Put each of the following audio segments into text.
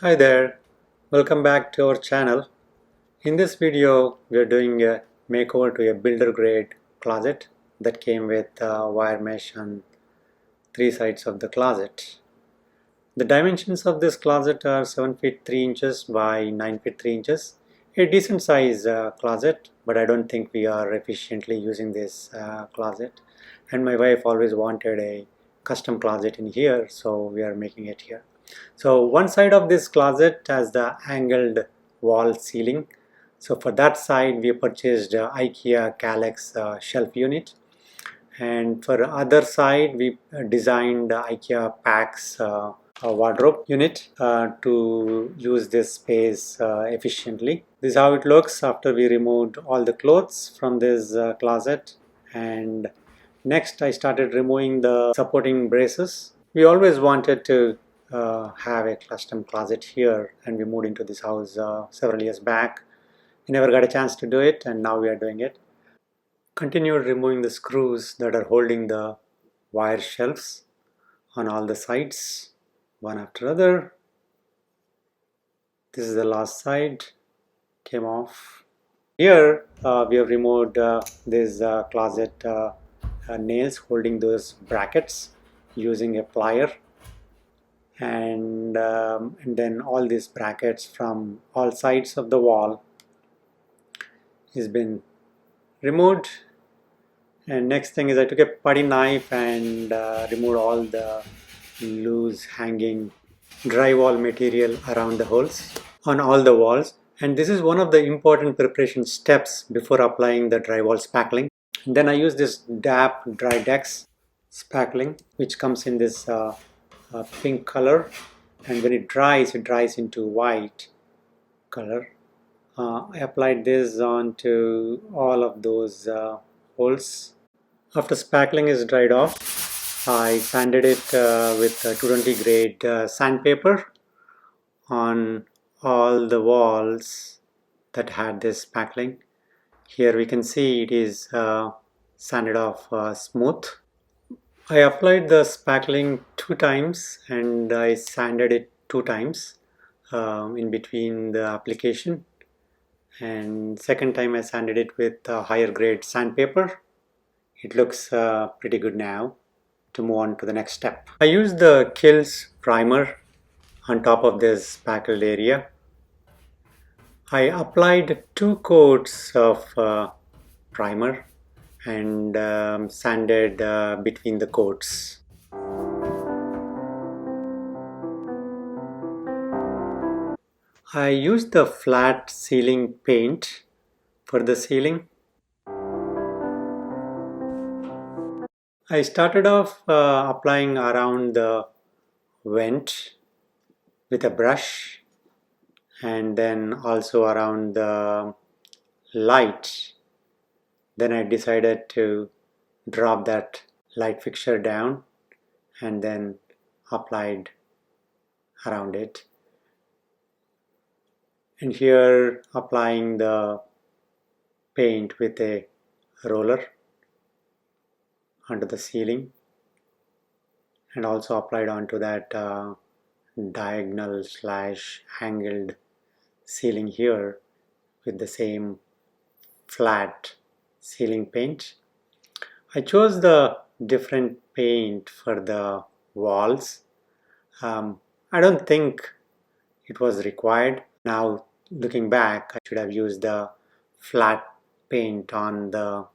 Hi there, welcome back to our channel. In this video we are doing a makeover to a builder grade closet that came with wire mesh on three sides of the closet. The dimensions of this closet are 7 feet 3 inches by 9 feet 3 inches. A decent size closet, but I don't think we are efficiently using this closet, and my wife always wanted a custom closet in here, so we are making it here. So one side of this closet has the angled wall ceiling. So for that side we purchased IKEA Kallax shelf unit, and for the other side we designed IKEA Pax a wardrobe unit to use this space efficiently. This is how it looks after we removed all the clothes from this closet. And next I started removing the supporting braces. We always wanted to have a custom closet here, and we moved into this house several years back. We never got a chance to do it, and now we are doing it. Continued removing the screws that are holding the wire shelves on all the sides, one after other. This is the last side, came off. Here we have removed this closet nails holding those brackets using a plier, and then all these brackets from all sides of the wall has been removed. And next thing is I took a putty knife and removed all the loose hanging drywall material around the holes on all the walls. And this is one of the important preparation steps before applying the drywall spackling. And then I use this DAP Dry Dex spackling, which comes in this pink color, and when it dries into white color. I applied this onto all of those holes. After spackling is dried off, I sanded it with 220 grade sandpaper on all the walls that had this spackling. Here we can see it is sanded off smooth. I applied the spackling 2 times and I sanded it 2 times in between the application, and second time I sanded it with higher grade sandpaper. It looks pretty good now. To move on to the next step, I used the Kills primer on top of this spackled area. I applied 2 coats of primer and sanded between the coats. I used the flat ceiling paint for the ceiling. I started off applying around the vent with a brush, and then also around the light. Then I decided to drop that light fixture down and then applied around it. And here applying the paint with a roller onto the ceiling, and also applied onto that diagonal / angled ceiling here with the same flat ceiling paint. I chose the different paint for the walls. I don't think it was required. Now looking back, I should have used the flat paint on the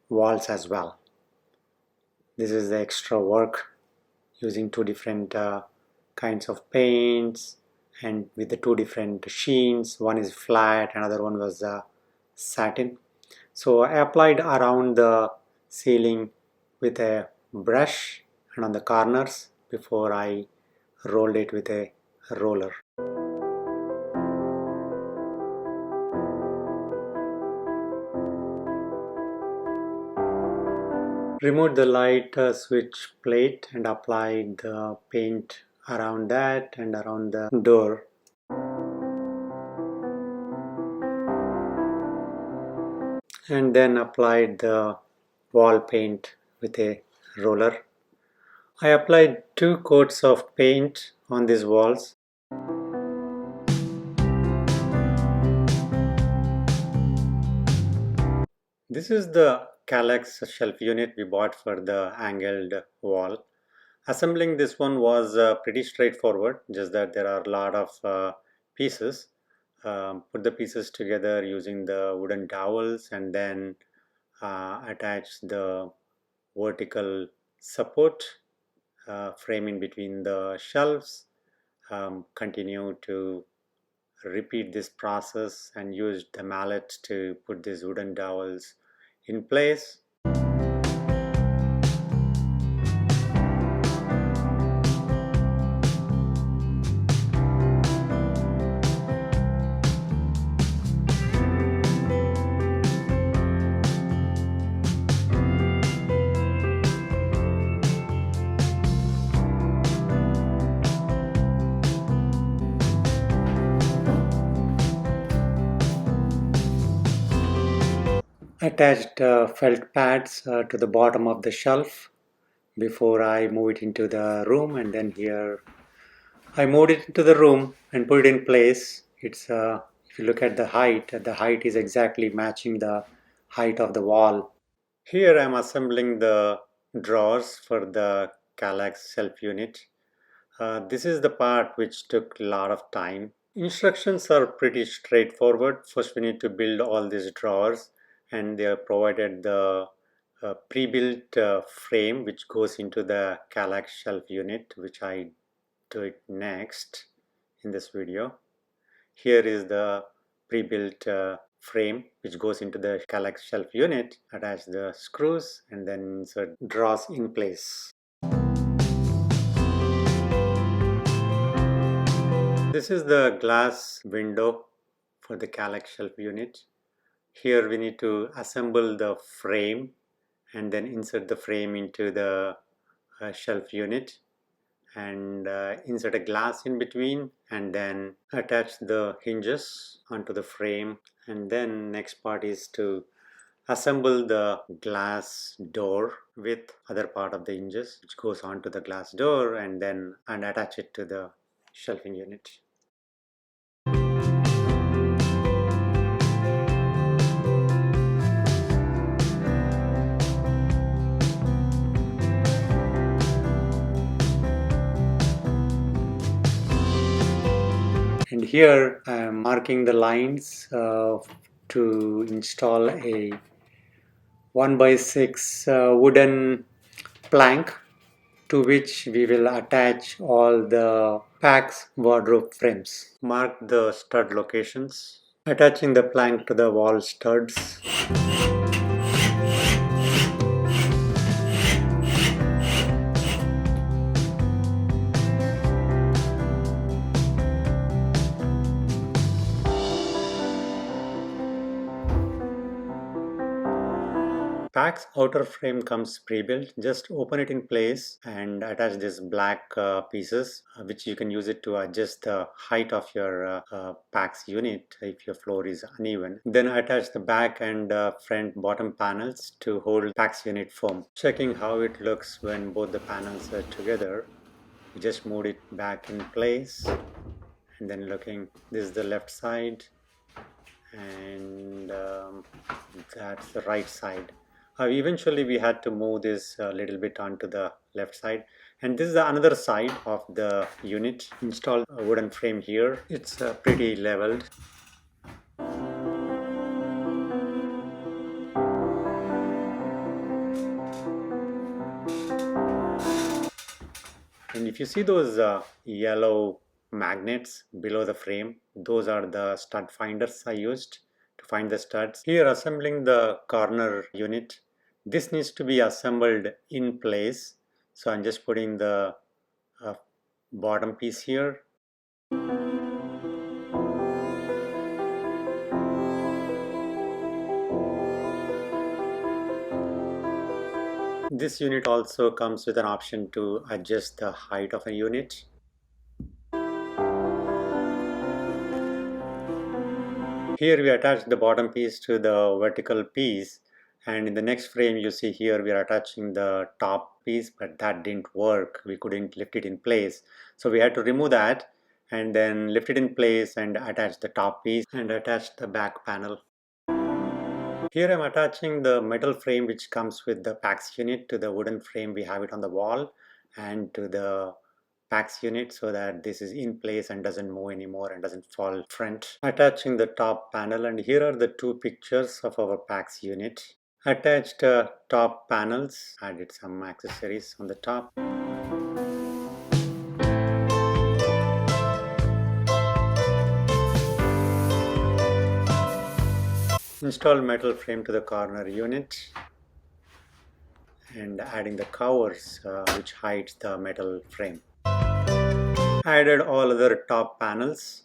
walls as well. This is the extra work, using 2 different kinds of paints and with the 2 different sheens. One is flat, another one was satin. So I applied around the ceiling with a brush and on the corners before I rolled it with a roller. Removed the light switch plate and applied the paint around that and around the door. And then applied the wall paint with a roller. I applied 2 coats of paint on these walls. This is the Kallax shelf unit we bought for the angled wall. Assembling this one was pretty straightforward, just that there are a lot of pieces. Put the pieces together using the wooden dowels and then attach the vertical support frame in between the shelves. Continue to repeat this process and use the mallet to put these wooden dowels in place. Attached felt pads to the bottom of the shelf before I move it into the room, and then here I moved it into the room and put it in place. It's if you look at the height is exactly matching the height of the wall. Here I'm assembling the drawers for the Kallax shelf unit. This is the part which took a lot of time. Instructions are pretty straightforward. First, we need to build all these drawers, and they are provided the pre-built frame which goes into the Kallax shelf unit, which I do it next in this video. Here is the pre-built frame which goes into the Kallax shelf unit. Attach the screws and then insert drawers in place. This is the glass window for the Kallax shelf unit. Here we need to assemble the frame and then insert the frame into the shelf unit and insert a glass in between and then attach the hinges onto the frame, and then next part is to assemble the glass door with other part of the hinges which goes onto the glass door and attach it to the shelving unit. And here I am marking the lines to install a 1 by 6 wooden plank to which we will attach all the Pax wardrobe frames. Mark the stud locations. Attaching the plank to the wall studs. Pack's outer frame comes pre-built. Just open it in place and attach these black pieces, which you can use it to adjust the height of your Pack's unit if your floor is uneven. Then attach the back and front bottom panels to hold Pack's unit firm. Checking how it looks when both the panels are together. We just moved it back in place, and then looking, this is the left side and that's the right side. Eventually we had to move this a little bit onto the left side, and this is another side of the unit. Installed a wooden frame here. It's pretty leveled. And if you see those yellow magnets below the frame, those are the stud finders I used to find the studs. Here assembling the corner unit. This needs to be assembled in place. So I'm just putting the bottom piece here. This unit also comes with an option to adjust the height of a unit. Here we attach the bottom piece to the vertical piece, and in the next frame you see here we are attaching the top piece, but that didn't work. We couldn't lift it in place, so we had to remove that and then lift it in place and attach the top piece and attach the back panel. Here I'm attaching the metal frame which comes with the PAX unit to the wooden frame. We have it on the wall and to the PAX unit so that this is in place and doesn't move anymore and doesn't fall front. Attaching the top panel, and here are the two pictures of our PAX unit. Attached top panels, added some accessories on the top. Install metal frame to the corner unit and adding the covers which hides the metal frame. Added all other top panels.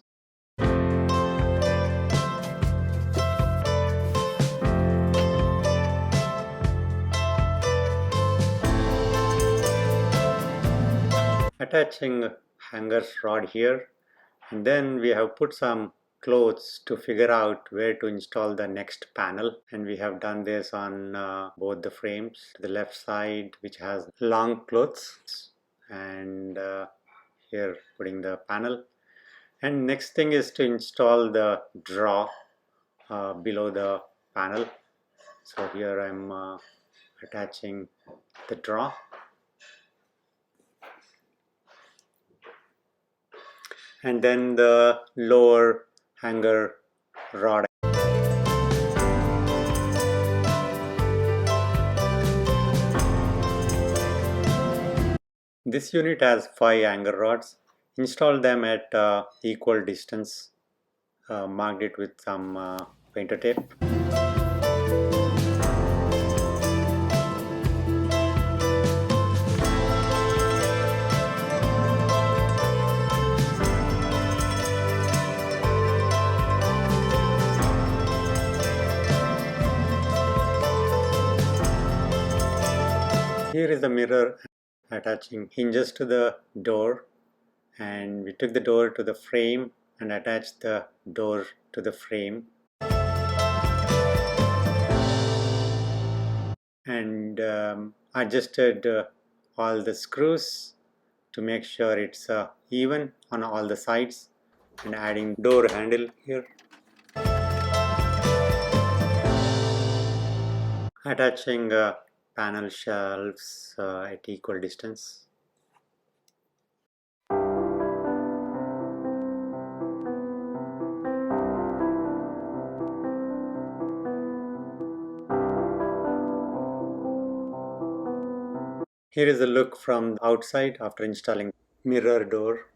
Attaching hanger rod here, and then we have put some clothes to figure out where to install the next panel, and we have done this on both the frames. To the left side which has long clothes, and here putting the panel. And next thing is to install the draw below the panel. So here I'm attaching the draw. And then the lower hanger rod. This unit has 5 hanger rods. Install them at equal distance. Marked it with some painter tape. Here is the mirror attaching hinges to the door, and we took the door to the frame and attached the door to the frame, and adjusted all the screws to make sure it's even on all the sides, and adding door handle here. Attaching panel shelves at equal distance. Here is the look from outside after installing mirror door.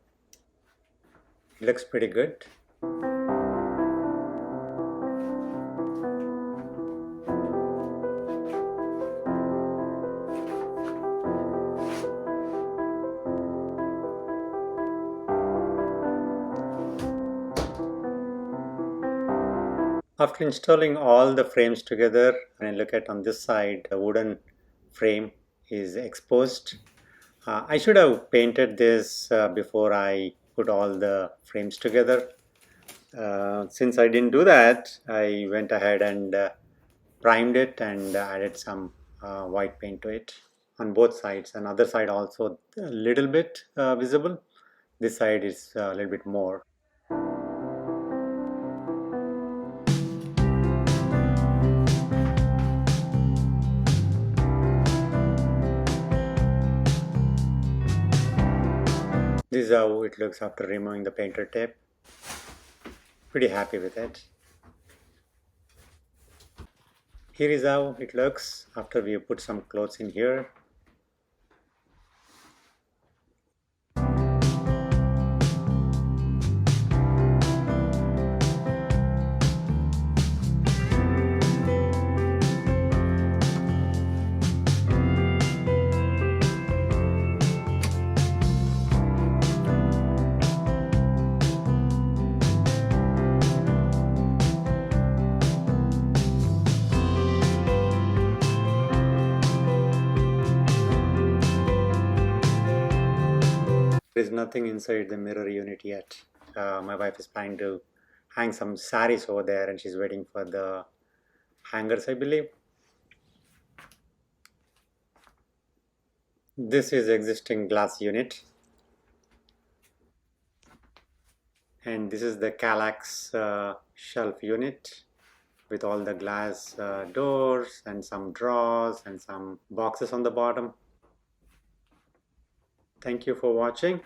It looks pretty good. After installing all the frames together, when I look at on this side, the wooden frame is exposed. I should have painted this before I put all the frames together. Since I didn't do that, I went ahead and primed it and added some white paint to it on both sides, and other side also a little bit visible. This side is a little bit more. This is how it looks after removing the painter tape. Pretty happy with it. Here is how it looks after we put some clothes in here. There is nothing inside the mirror unit yet. My wife is planning to hang some saris over there, and she's waiting for the hangers, I believe. This is existing glass unit, and this is the Kallax shelf unit. with all the glass doors and some drawers and some boxes on the bottom. Thank you for watching.